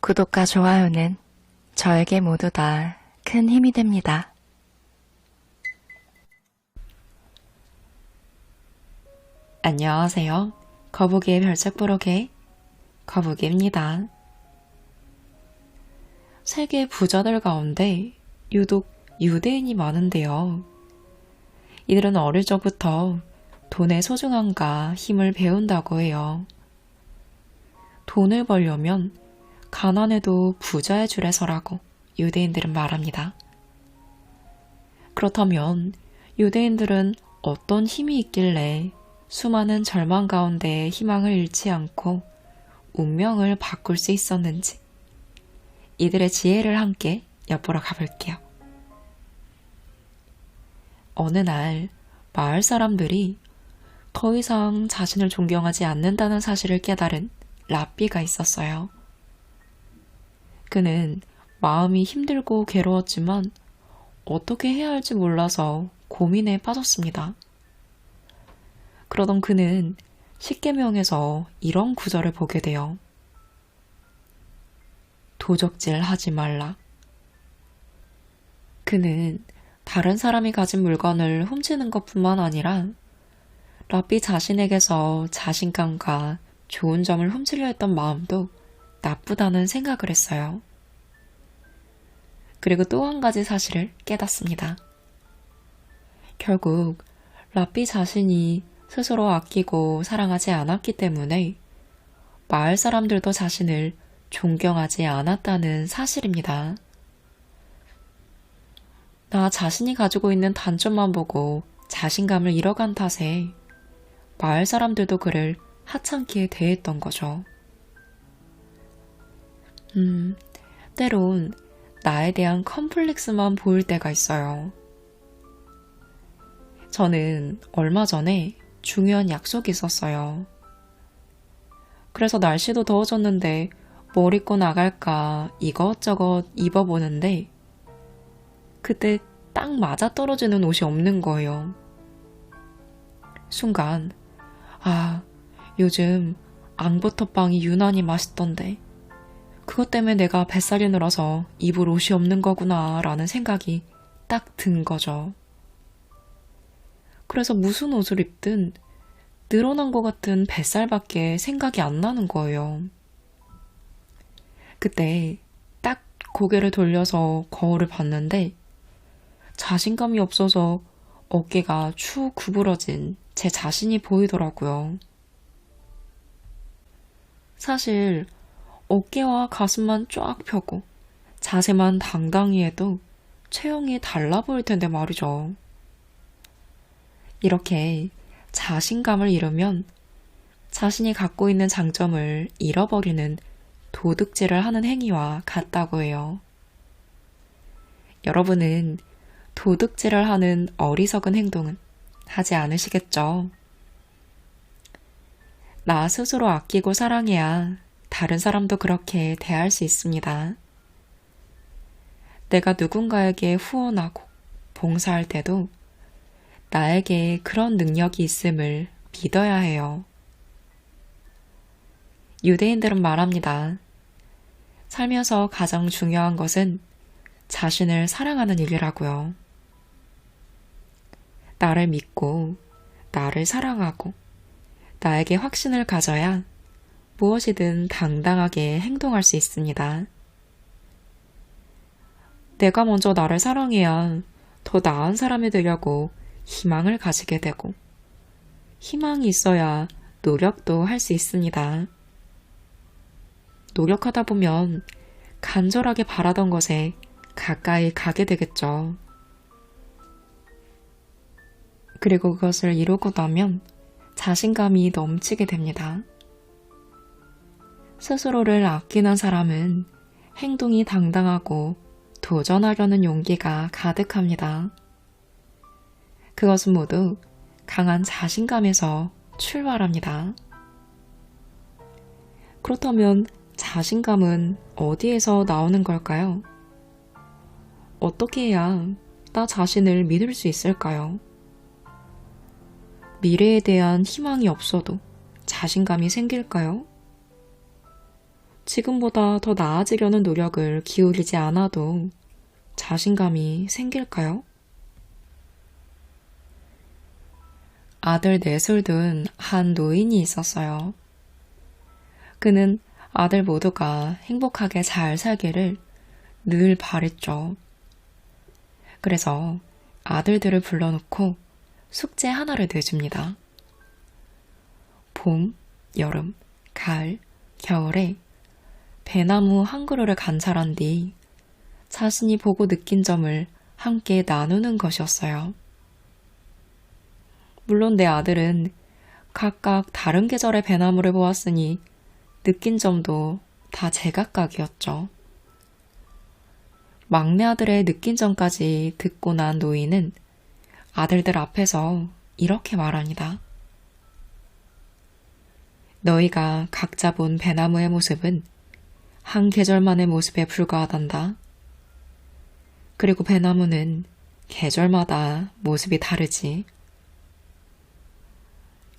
구독과 좋아요는 저에게 모두 다 큰 힘이 됩니다. 안녕하세요. 거북이의 별책부록의 거북이입니다. 세계 부자들 가운데 유독 유대인이 많은데요. 이들은 어릴 적부터 돈의 소중함과 힘을 배운다고 해요. 돈을 벌려면 가난해도 부자의 줄에 서라고 유대인들은 말합니다. 그렇다면 유대인들은 어떤 힘이 있길래 수많은 절망 가운데 희망을 잃지 않고 운명을 바꿀 수 있었는지 이들의 지혜를 함께 엿보러 가볼게요. 어느 날 마을 사람들이 더 이상 자신을 존경하지 않는다는 사실을 깨달은 랍비가 있었어요. 그는 마음이 힘들고 괴로웠지만 어떻게 해야 할지 몰라서 고민에 빠졌습니다. 그러던 그는 십계명에서 이런 구절을 보게 돼요. 도적질 하지 말라. 그는 다른 사람이 가진 물건을 훔치는 것뿐만 아니라 랍비 자신에게서 자신감과 좋은 점을 훔치려 했던 마음도 나쁘다는 생각을 했어요. 그리고 또 한 가지 사실을 깨닫습니다. 결국 랍비 자신이 스스로 아끼고 사랑하지 않았기 때문에 마을 사람들도 자신을 존경하지 않았다는 사실입니다. 나 자신이 가지고 있는 단점만 보고 자신감을 잃어간 탓에 마을 사람들도 그를 하찮게 대했던 거죠. 때론 나에 대한 컴플렉스만 보일 때가 있어요. 저는 얼마 전에 중요한 약속이 있었어요. 그래서 날씨도 더워졌는데 뭘 입고 나갈까 이것저것 입어보는데 그때 딱 맞아떨어지는 옷이 없는 거예요. 순간 요즘 앙버터빵이 유난히 맛있던데 그것 때문에 내가 뱃살이 늘어서 입을 옷이 없는 거구나 라는 생각이 딱 든 거죠. 그래서 무슨 옷을 입든 늘어난 것 같은 뱃살밖에 생각이 안 나는 거예요. 그때 딱 고개를 돌려서 거울을 봤는데 자신감이 없어서 어깨가 축 구부러진 제 자신이 보이더라고요. 사실 어깨와 가슴만 쫙 펴고 자세만 당당히 해도 체형이 달라 보일 텐데 말이죠. 이렇게 자신감을 잃으면 자신이 갖고 있는 장점을 잃어버리는 도둑질을 하는 행위와 같다고 해요. 여러분은 도둑질을 하는 어리석은 행동은 하지 않으시겠죠? 나 스스로 아끼고 사랑해야 다른 사람도 그렇게 대할 수 있습니다. 내가 누군가에게 후원하고 봉사할 때도 나에게 그런 능력이 있음을 믿어야 해요. 유대인들은 말합니다. 살면서 가장 중요한 것은 자신을 사랑하는 일이라고요. 나를 믿고 나를 사랑하고 나에게 확신을 가져야 무엇이든 당당하게 행동할 수 있습니다. 내가 먼저 나를 사랑해야 더 나은 사람이 되려고 희망을 가지게 되고 희망이 있어야 노력도 할 수 있습니다. 노력하다 보면 간절하게 바라던 것에 가까이 가게 되겠죠. 그리고 그것을 이루고 나면 자신감이 넘치게 됩니다. 스스로를 아끼는 사람은 행동이 당당하고 도전하려는 용기가 가득합니다. 그것은 모두 강한 자신감에서 출발합니다. 그렇다면 자신감은 어디에서 나오는 걸까요? 어떻게 해야 나 자신을 믿을 수 있을까요? 미래에 대한 희망이 없어도 자신감이 생길까요? 지금보다 더 나아지려는 노력을 기울이지 않아도 자신감이 생길까요? 아들 넷을 둔 한 노인이 있었어요. 그는 아들 모두가 행복하게 잘 살기를 늘 바랬죠. 그래서 아들들을 불러놓고 숙제 하나를 내줍니다. 봄, 여름, 가을, 겨울에 배나무 한 그루를 관찰한 뒤 자신이 보고 느낀 점을 함께 나누는 것이었어요. 물론 내 아들은 각각 다른 계절의 배나무를 보았으니 느낀 점도 다 제각각이었죠. 막내 아들의 느낀 점까지 듣고 난 노인은 아들들 앞에서 이렇게 말합니다. 너희가 각자 본 배나무의 모습은 한 계절만의 모습에 불과하단다. 그리고 배나무는 계절마다 모습이 다르지.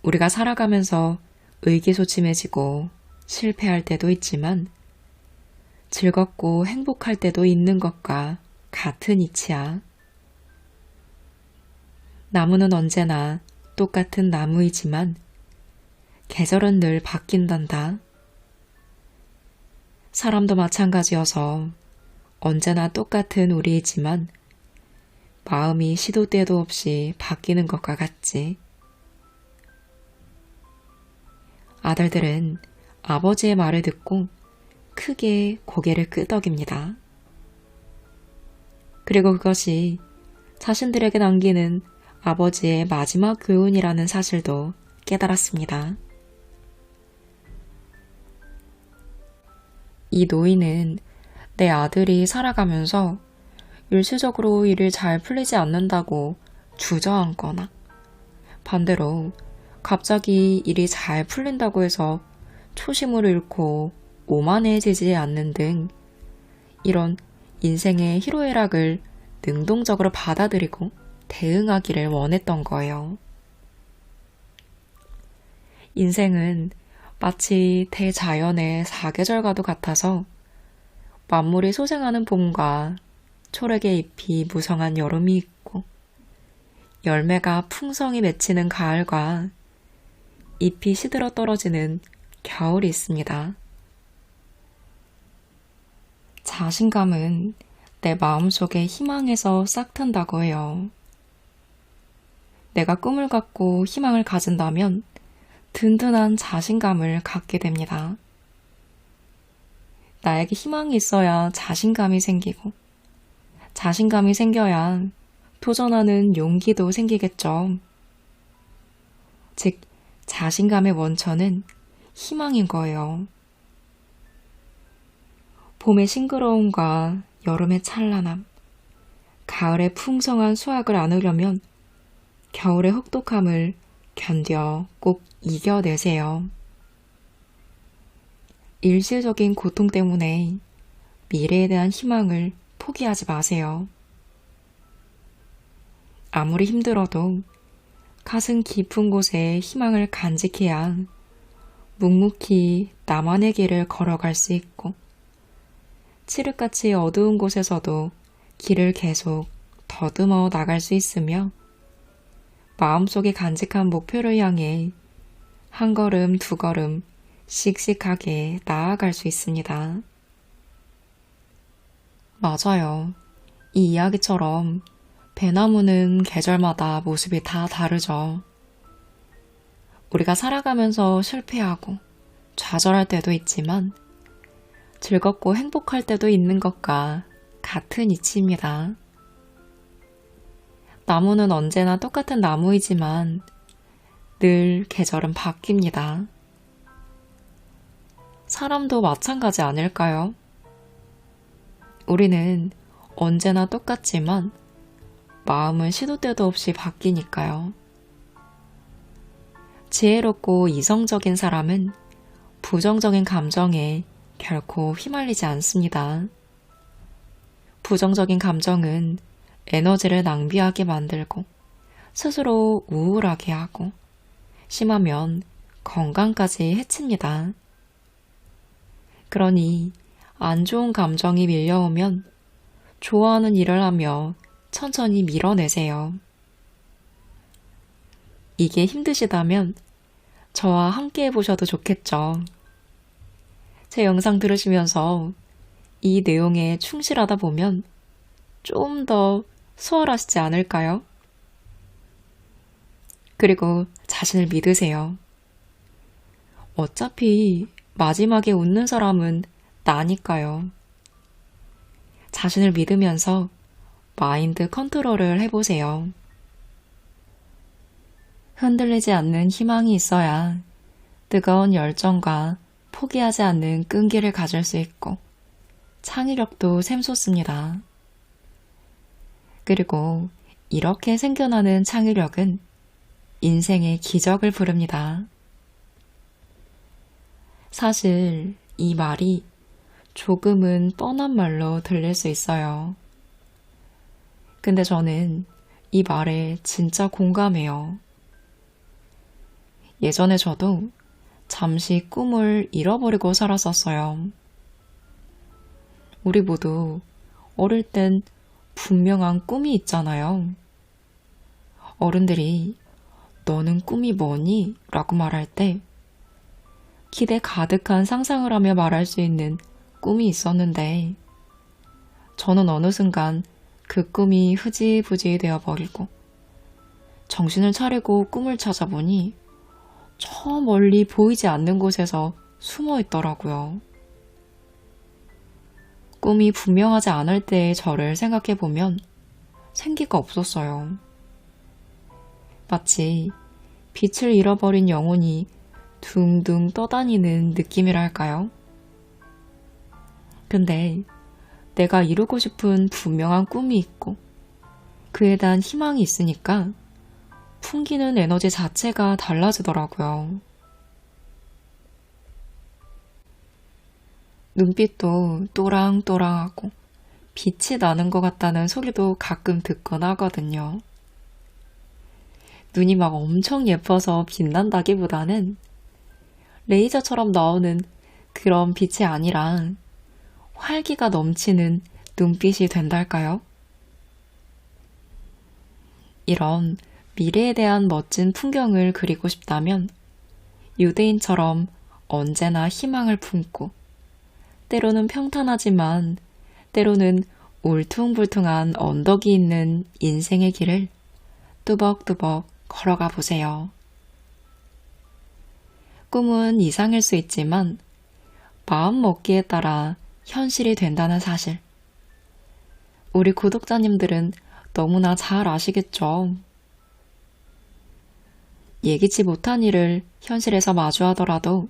우리가 살아가면서 의기소침해지고 실패할 때도 있지만 즐겁고 행복할 때도 있는 것과 같은 이치야. 나무는 언제나 똑같은 나무이지만 계절은 늘 바뀐단다. 사람도 마찬가지여서 언제나 똑같은 우리이지만 마음이 시도 때도 없이 바뀌는 것과 같지. 아들들은 아버지의 말을 듣고 크게 고개를 끄덕입니다. 그리고 그것이 자신들에게 남기는 아버지의 마지막 교훈이라는 사실도 깨달았습니다. 이 노인은 내 아들이 살아가면서 일시적으로 일이 잘 풀리지 않는다고 주저앉거나 반대로 갑자기 일이 잘 풀린다고 해서 초심을 잃고 오만해지지 않는 등 이런 인생의 희로애락을 능동적으로 받아들이고 대응하기를 원했던 거예요. 인생은 마치 대자연의 사계절과도 같아서 만물이 소생하는 봄과 초록의 잎이 무성한 여름이 있고 열매가 풍성히 맺히는 가을과 잎이 시들어 떨어지는 겨울이 있습니다. 자신감은 내 마음속의 희망에서 싹튼다고 해요. 내가 꿈을 갖고 희망을 가진다면 든든한 자신감을 갖게 됩니다. 나에게 희망이 있어야 자신감이 생기고 자신감이 생겨야 도전하는 용기도 생기겠죠. 즉, 자신감의 원천은 희망인 거예요. 봄의 싱그러움과 여름의 찬란함, 가을의 풍성한 수확을 안으려면 겨울의 혹독함을 견뎌 꼭 이겨내세요. 일시적인 고통 때문에 미래에 대한 희망을 포기하지 마세요. 아무리 힘들어도 가슴 깊은 곳에 희망을 간직해야 묵묵히 나만의 길을 걸어갈 수 있고 칠흑같이 어두운 곳에서도 길을 계속 더듬어 나갈 수 있으며 마음속에 간직한 목표를 향해 한 걸음 두 걸음 씩씩하게 나아갈 수 있습니다. 맞아요. 이 이야기처럼 배나무는 계절마다 모습이 다 다르죠. 우리가 살아가면서 실패하고 좌절할 때도 있지만 즐겁고 행복할 때도 있는 것과 같은 이치입니다. 나무는 언제나 똑같은 나무이지만 늘 계절은 바뀝니다. 사람도 마찬가지 아닐까요? 우리는 언제나 똑같지만 마음은 시도 때도 없이 바뀌니까요. 지혜롭고 이성적인 사람은 부정적인 감정에 결코 휘말리지 않습니다. 부정적인 감정은 에너지를 낭비하게 만들고 스스로 우울하게 하고 심하면 건강까지 해칩니다. 그러니 안 좋은 감정이 밀려오면 좋아하는 일을 하며 천천히 밀어내세요. 이게 힘드시다면 저와 함께 해보셔도 좋겠죠. 제 영상 들으시면서 이 내용에 충실하다 보면 좀 더 수월하시지 않을까요? 그리고 자신을 믿으세요. 어차피 마지막에 웃는 사람은 나니까요. 자신을 믿으면서 마인드 컨트롤을 해보세요. 흔들리지 않는 희망이 있어야 뜨거운 열정과 포기하지 않는 끈기를 가질 수 있고 창의력도 샘솟습니다. 그리고 이렇게 생겨나는 창의력은 인생의 기적을 부릅니다. 사실 이 말이 조금은 뻔한 말로 들릴 수 있어요. 근데 저는 이 말에 진짜 공감해요. 예전에 저도 잠시 꿈을 잃어버리고 살았었어요. 우리 모두 어릴 땐 분명한 꿈이 있잖아요. 어른들이 너는 꿈이 뭐니? 라고 말할 때 기대 가득한 상상을 하며 말할 수 있는 꿈이 있었는데 저는 어느 순간 그 꿈이 흐지부지 되어버리고 정신을 차리고 꿈을 찾아보니 저 멀리 보이지 않는 곳에서 숨어 있더라고요. 꿈이 분명하지 않을 때의 저를 생각해보면 생기가 없었어요. 마치 빛을 잃어버린 영혼이 둥둥 떠다니는 느낌이랄까요? 근데 내가 이루고 싶은 분명한 꿈이 있고 그에 대한 희망이 있으니까 풍기는 에너지 자체가 달라지더라고요. 눈빛도 또랑또랑하고 빛이 나는 것 같다는 소리도 가끔 듣곤 하거든요. 눈이 막 엄청 예뻐서 빛난다기보다는 레이저처럼 나오는 그런 빛이 아니라 활기가 넘치는 눈빛이 된달까요? 이런 미래에 대한 멋진 풍경을 그리고 싶다면 유대인처럼 언제나 희망을 품고 때로는 평탄하지만 때로는 울퉁불퉁한 언덕이 있는 인생의 길을 뚜벅뚜벅 걸어가 보세요. 꿈은 이상일 수 있지만 마음 먹기에 따라 현실이 된다는 사실. 우리 구독자님들은 너무나 잘 아시겠죠? 예기치 못한 일을 현실에서 마주하더라도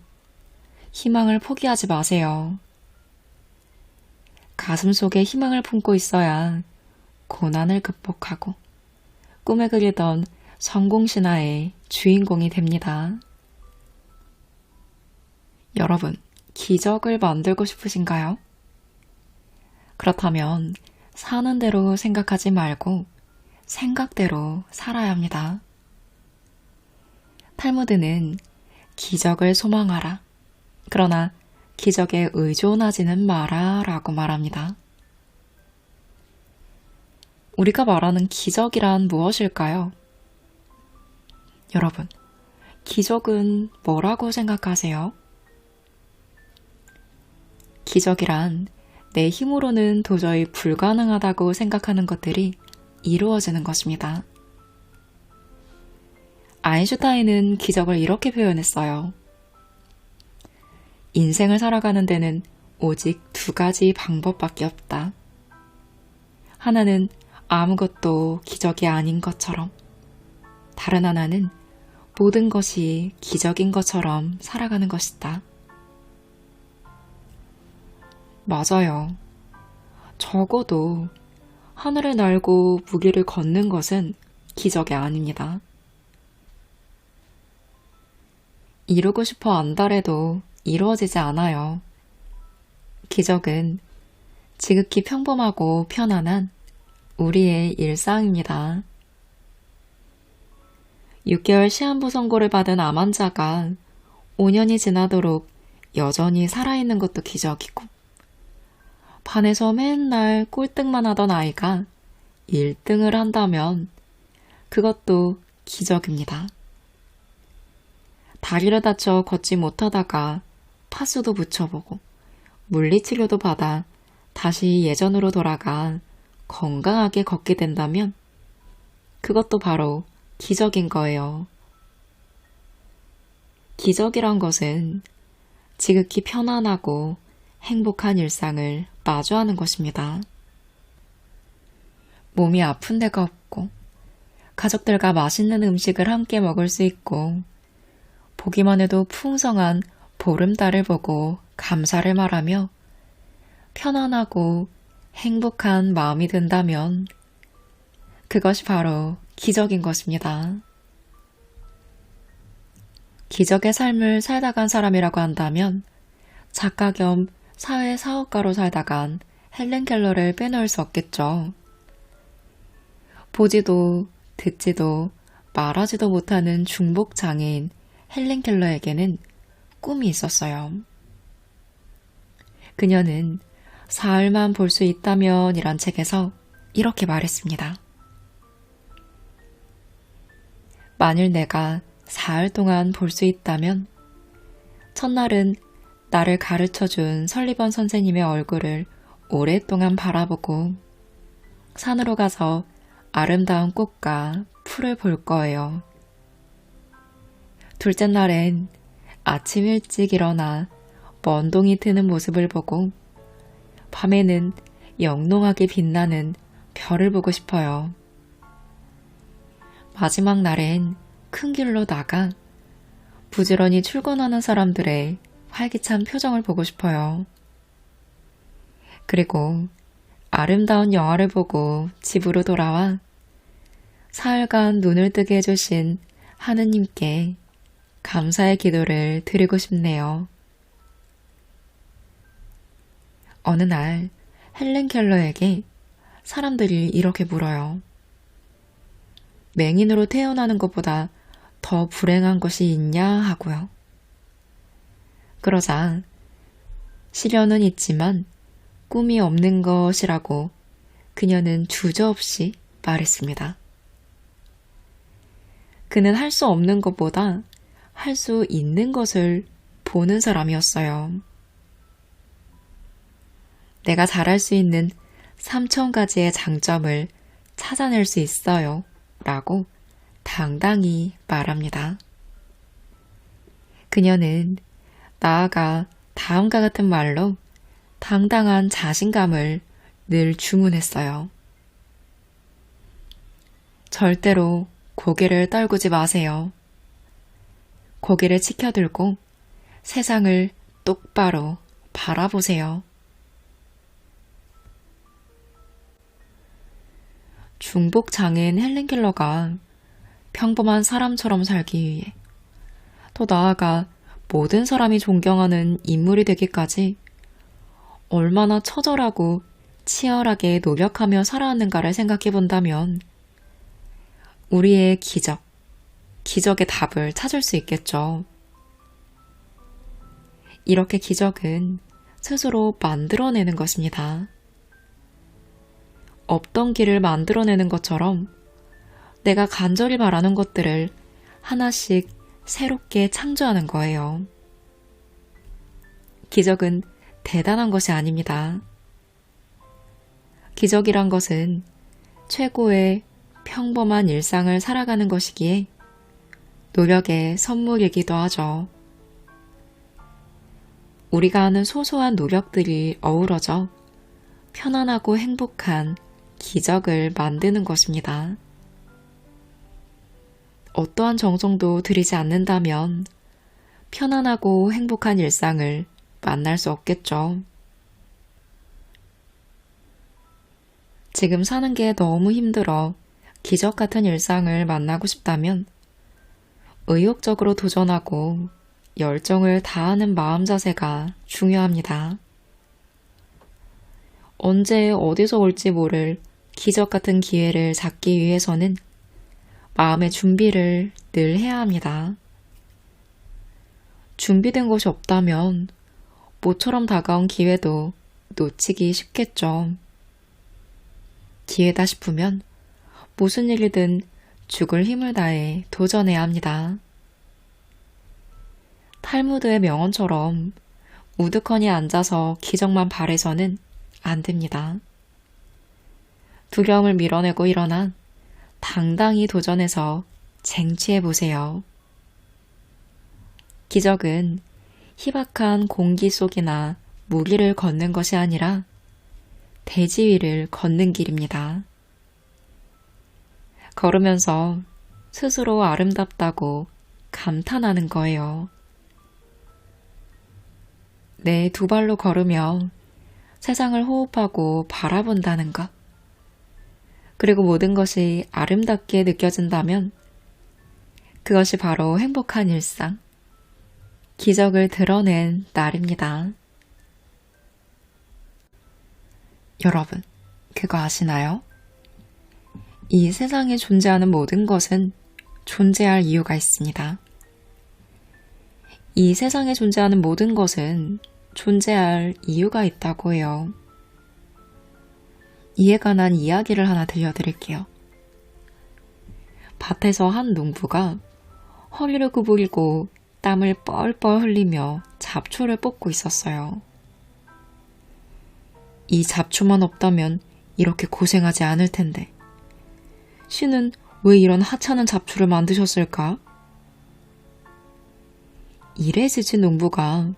희망을 포기하지 마세요. 가슴 속에 희망을 품고 있어야 고난을 극복하고 꿈에 그리던 성공신화의 주인공이 됩니다. 여러분, 기적을 만들고 싶으신가요? 그렇다면 사는 대로 생각하지 말고 생각대로 살아야 합니다. 탈무드는 기적을 소망하라. 그러나 기적에 의존하지는 마라 라고 말합니다. 우리가 말하는 기적이란 무엇일까요? 여러분, 기적은 뭐라고 생각하세요? 기적이란 내 힘으로는 도저히 불가능하다고 생각하는 것들이 이루어지는 것입니다. 아인슈타인은 기적을 이렇게 표현했어요. 인생을 살아가는 데는 오직 두 가지 방법밖에 없다. 하나는 아무것도 기적이 아닌 것처럼, 다른 하나는 모든 것이 기적인 것처럼 살아가는 것이다. 맞아요. 적어도 하늘을 날고 무기를 걷는 것은 기적이 아닙니다. 이루고 싶어 안달해도 이루어지지 않아요. 기적은 지극히 평범하고 편안한 우리의 일상입니다. 6개월 시한부 선고를 받은 암 환자가 5년이 지나도록 여전히 살아있는 것도 기적이고, 반에서 맨날 꼴등만 하던 아이가 1등을 한다면 그것도 기적입니다. 다리를 다쳐 걷지 못하다가 파스도 붙여보고 물리치료도 받아 다시 예전으로 돌아가 건강하게 걷게 된다면 그것도 바로 기적인 거예요. 기적이란 것은 지극히 편안하고 행복한 일상을 마주하는 것입니다. 몸이 아픈 데가 없고 가족들과 맛있는 음식을 함께 먹을 수 있고 보기만 해도 풍성한 보름달을 보고 감사를 말하며 편안하고 행복한 마음이 든다면 그것이 바로 기적인 것입니다. 기적의 삶을 살다 간 사람이라고 한다면 작가 겸 사회사업가로 살다 간 헬렌 켈러를 빼놓을 수 없겠죠. 보지도 듣지도 말하지도 못하는 중복장애인 헬렌 켈러에게는 꿈이 있었어요. 그녀는 사흘만 볼 수 있다면 이란 책에서 이렇게 말했습니다. 만일 내가 사흘 동안 볼 수 있다면 첫날은 나를 가르쳐준 설리번 선생님의 얼굴을 오랫동안 바라보고 산으로 가서 아름다운 꽃과 풀을 볼 거예요. 둘째 날엔 아침 일찍 일어나 먼동이 트는 모습을 보고 밤에는 영롱하게 빛나는 별을 보고 싶어요. 마지막 날엔 큰 길로 나가 부지런히 출근하는 사람들의 활기찬 표정을 보고 싶어요. 그리고 아름다운 영화를 보고 집으로 돌아와 사흘간 눈을 뜨게 해주신 하느님께 감사의 기도를 드리고 싶네요. 어느 날 헬렌 켈러에게 사람들이 이렇게 물어요. 맹인으로 태어나는 것보다 더 불행한 것이 있냐 하고요. 그러자 시련은 있지만 꿈이 없는 것이라고 그녀는 주저없이 말했습니다. 그는 할 수 없는 것보다 할 수 있는 것을 보는 사람이었어요. 내가 잘할 수 있는 3000가지의 장점을 찾아낼 수 있어요. 라고 당당히 말합니다. 그녀는 나아가 다음과 같은 말로 당당한 자신감을 늘 주문했어요. 절대로 고개를 떨구지 마세요. 고개를 치켜들고 세상을 똑바로 바라보세요. 중복장애인 헬렌 켈러가 평범한 사람처럼 살기 위해 더 나아가 모든 사람이 존경하는 인물이 되기까지 얼마나 처절하고 치열하게 노력하며 살아왔는가를 생각해 본다면 우리의 기적의 답을 찾을 수 있겠죠. 이렇게 기적은 스스로 만들어내는 것입니다. 없던 길을 만들어내는 것처럼 내가 간절히 바라는 것들을 하나씩 새롭게 창조하는 거예요. 기적은 대단한 것이 아닙니다. 기적이란 것은 최고의 평범한 일상을 살아가는 것이기에 노력의 선물이기도 하죠. 우리가 하는 소소한 노력들이 어우러져 편안하고 행복한 기적을 만드는 것입니다. 어떠한 정성도 들이지 않는다면 편안하고 행복한 일상을 만날 수 없겠죠. 지금 사는 게 너무 힘들어 기적 같은 일상을 만나고 싶다면 의욕적으로 도전하고 열정을 다하는 마음 자세가 중요합니다. 언제 어디서 올지 모를 기적 같은 기회를 잡기 위해서는 마음의 준비를 늘 해야 합니다. 준비된 것이 없다면 모처럼 다가온 기회도 놓치기 쉽겠죠. 기회다 싶으면 무슨 일이든 죽을 힘을 다해 도전해야 합니다. 탈무드의 명언처럼 우두커니 앉아서 기적만 바래서는 안 됩니다. 두려움을 밀어내고 일어나 당당히 도전해서 쟁취해보세요. 기적은 희박한 공기 속이나 무기를 걷는 것이 아니라 대지 위를 걷는 길입니다. 걸으면서 스스로 아름답다고 감탄하는 거예요. 내 두 발로 걸으며 세상을 호흡하고 바라본다는 것. 그리고 모든 것이 아름답게 느껴진다면 그것이 바로 행복한 일상, 기적을 드러낸 날입니다. 여러분, 그거 아시나요? 이 세상에 존재하는 모든 것은 존재할 이유가 있습니다. 이 세상에 존재하는 모든 것은 존재할 이유가 있다고 해요. 이에 관한 이야기를 하나 들려드릴게요. 밭에서 한 농부가 허리를 구부리고 땀을 뻘뻘 흘리며 잡초를 뽑고 있었어요. 이 잡초만 없다면 이렇게 고생하지 않을 텐데. 신은 왜 이런 하찮은 잡초를 만드셨을까? 일에 지친 농부가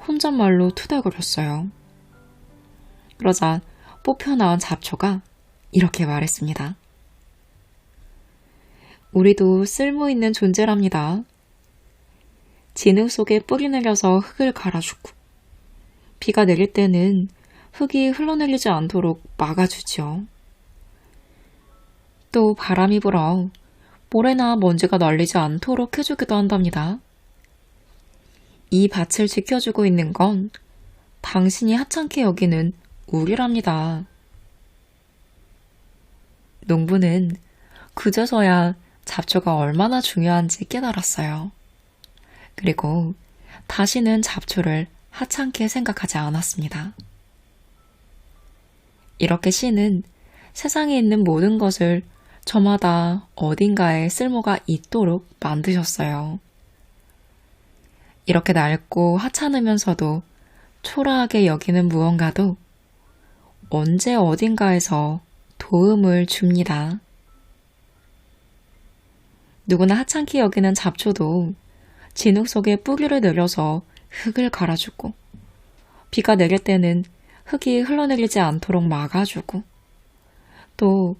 혼잣말로 투덜거렸어요. 그러자 뽑혀나온 잡초가 이렇게 말했습니다. 우리도 쓸모있는 존재랍니다. 진흙 속에 뿌리 내려서 흙을 갈아주고 비가 내릴 때는 흙이 흘러내리지 않도록 막아주죠. 또 바람이 불어 모래나 먼지가 날리지 않도록 해주기도 한답니다. 이 밭을 지켜주고 있는 건 당신이 하찮게 여기는 우리랍니다. 농부는 그제서야 잡초가 얼마나 중요한지 깨달았어요. 그리고 다시는 잡초를 하찮게 생각하지 않았습니다. 이렇게 신은 세상에 있는 모든 것을 저마다 어딘가에 쓸모가 있도록 만드셨어요. 이렇게 낡고 하찮으면서도 초라하게 여기는 무언가도 언제 어딘가에서 도움을 줍니다. 누구나 하찮게 여기는 잡초도 진흙 속에 뿌리를 내려서 흙을 갈아주고 비가 내릴 때는 흙이 흘러내리지 않도록 막아주고 또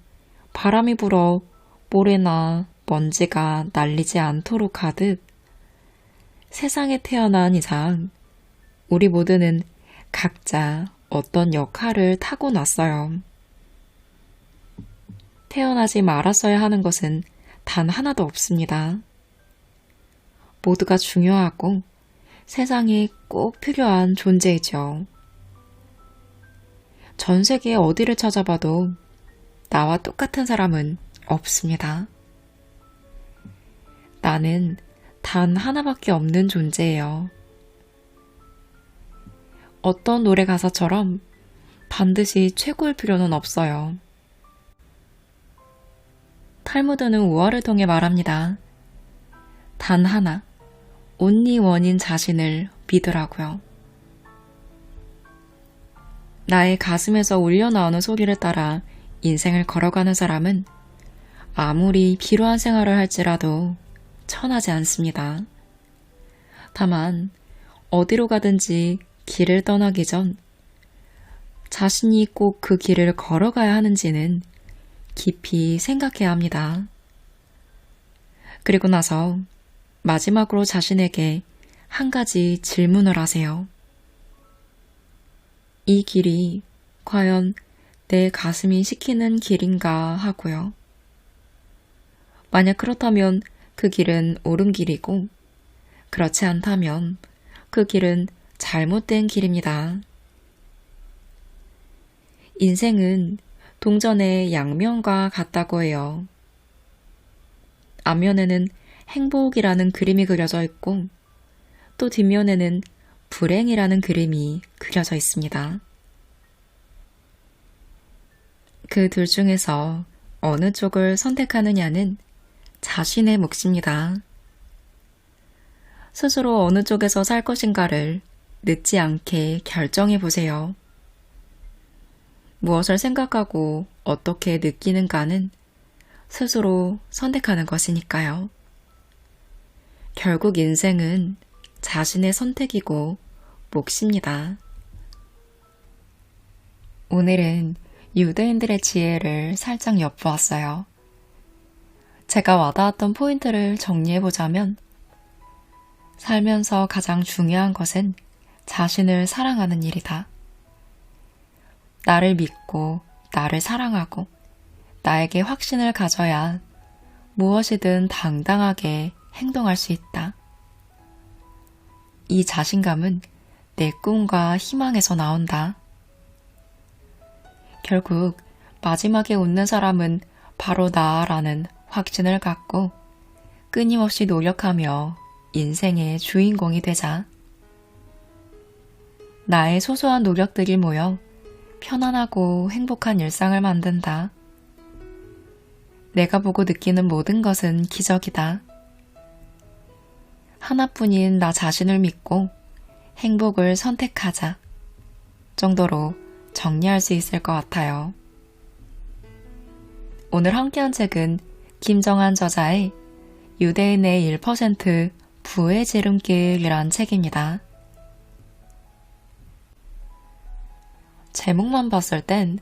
바람이 불어 모래나 먼지가 날리지 않도록 하듯 세상에 태어난 이상 우리 모두는 각자 어떤 역할을 타고났어요. 태어나지 말았어야 하는 것은 단 하나도 없습니다. 모두가 중요하고 세상에 꼭 필요한 존재이죠. 전 세계 어디를 찾아봐도 나와 똑같은 사람은 없습니다. 나는 단 하나밖에 없는 존재예요. 어떤 노래 가사처럼 반드시 최고일 필요는 없어요. 탈무드는 우화를 통해 말합니다. 단 하나, only one인 자신을 믿으라고요. 나의 가슴에서 울려나오는 소리를 따라 인생을 걸어가는 사람은 아무리 비루한 생활을 할지라도 천하지 않습니다. 다만 어디로 가든지 길을 떠나기 전 자신이 꼭 그 길을 걸어가야 하는지는 깊이 생각해야 합니다. 그리고 나서 마지막으로 자신에게 한 가지 질문을 하세요. 이 길이 과연 내 가슴이 시키는 길인가 하고요. 만약 그렇다면 그 길은 옳은 길이고 그렇지 않다면 그 길은 잘못된 길입니다. 인생은 동전의 양면과 같다고 해요. 앞면에는 행복이라는 그림이 그려져 있고 또 뒷면에는 불행이라는 그림이 그려져 있습니다. 그 둘 중에서 어느 쪽을 선택하느냐는 자신의 몫입니다. 스스로 어느 쪽에서 살 것인가를 늦지 않게 결정해 보세요. 무엇을 생각하고 어떻게 느끼는가는 스스로 선택하는 것이니까요. 결국 인생은 자신의 선택이고 몫입니다. 오늘은 유대인들의 지혜를 살짝 엿보았어요. 제가 와닿았던 포인트를 정리해보자면, 살면서 가장 중요한 것은 자신을 사랑하는 일이다. 나를 믿고 나를 사랑하고 나에게 확신을 가져야 무엇이든 당당하게 행동할 수 있다. 이 자신감은 내 꿈과 희망에서 나온다. 결국 마지막에 웃는 사람은 바로 나라는 확신을 갖고 끊임없이 노력하며 인생의 주인공이 되자. 나의 소소한 노력들이 모여 편안하고 행복한 일상을 만든다. 내가 보고 느끼는 모든 것은 기적이다. 하나뿐인 나 자신을 믿고 행복을 선택하자 정도로 정리할 수 있을 것 같아요. 오늘 함께한 책은 김정한 저자의 유대인의 1% 부의 지름길이란 책입니다. 제목만 봤을 땐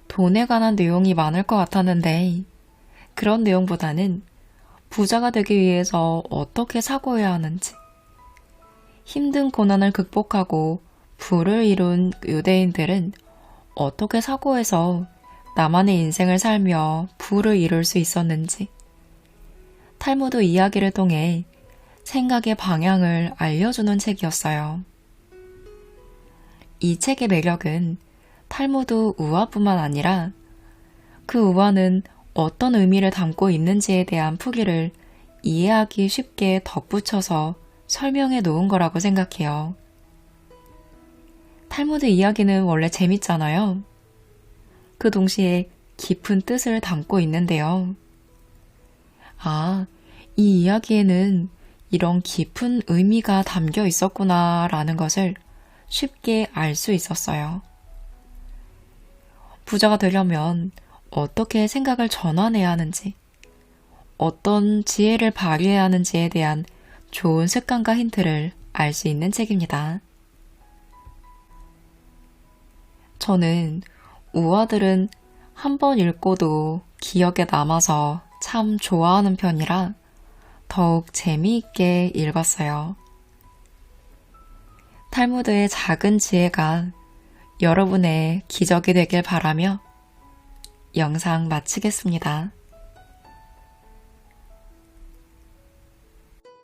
돈에 관한 내용이 많을 것 같았는데 그런 내용보다는 부자가 되기 위해서 어떻게 사고해야 하는지, 힘든 고난을 극복하고 부를 이룬 유대인들은 어떻게 사고해서 나만의 인생을 살며 부를 이룰 수 있었는지, 탈무드 이야기를 통해 생각의 방향을 알려주는 책이었어요. 이 책의 매력은 탈무드 우화뿐만 아니라 그 우화는 어떤 의미를 담고 있는지에 대한 풀이를 이해하기 쉽게 덧붙여서 설명해 놓은 거라고 생각해요. 탈무드 이야기는 원래 재밌잖아요. 그 동시에 깊은 뜻을 담고 있는데요. 아, 이 이야기에는 이런 깊은 의미가 담겨 있었구나 라는 것을 쉽게 알 수 있었어요. 부자가 되려면 어떻게 생각을 전환해야 하는지, 어떤 지혜를 발휘해야 하는지에 대한 좋은 습관과 힌트를 알 수 있는 책입니다. 저는 우화들은 한 번 읽고도 기억에 남아서 참 좋아하는 편이라 더욱 재미있게 읽었어요. 탈무드의 작은 지혜가 여러분의 기적이 되길 바라며 영상 마치겠습니다.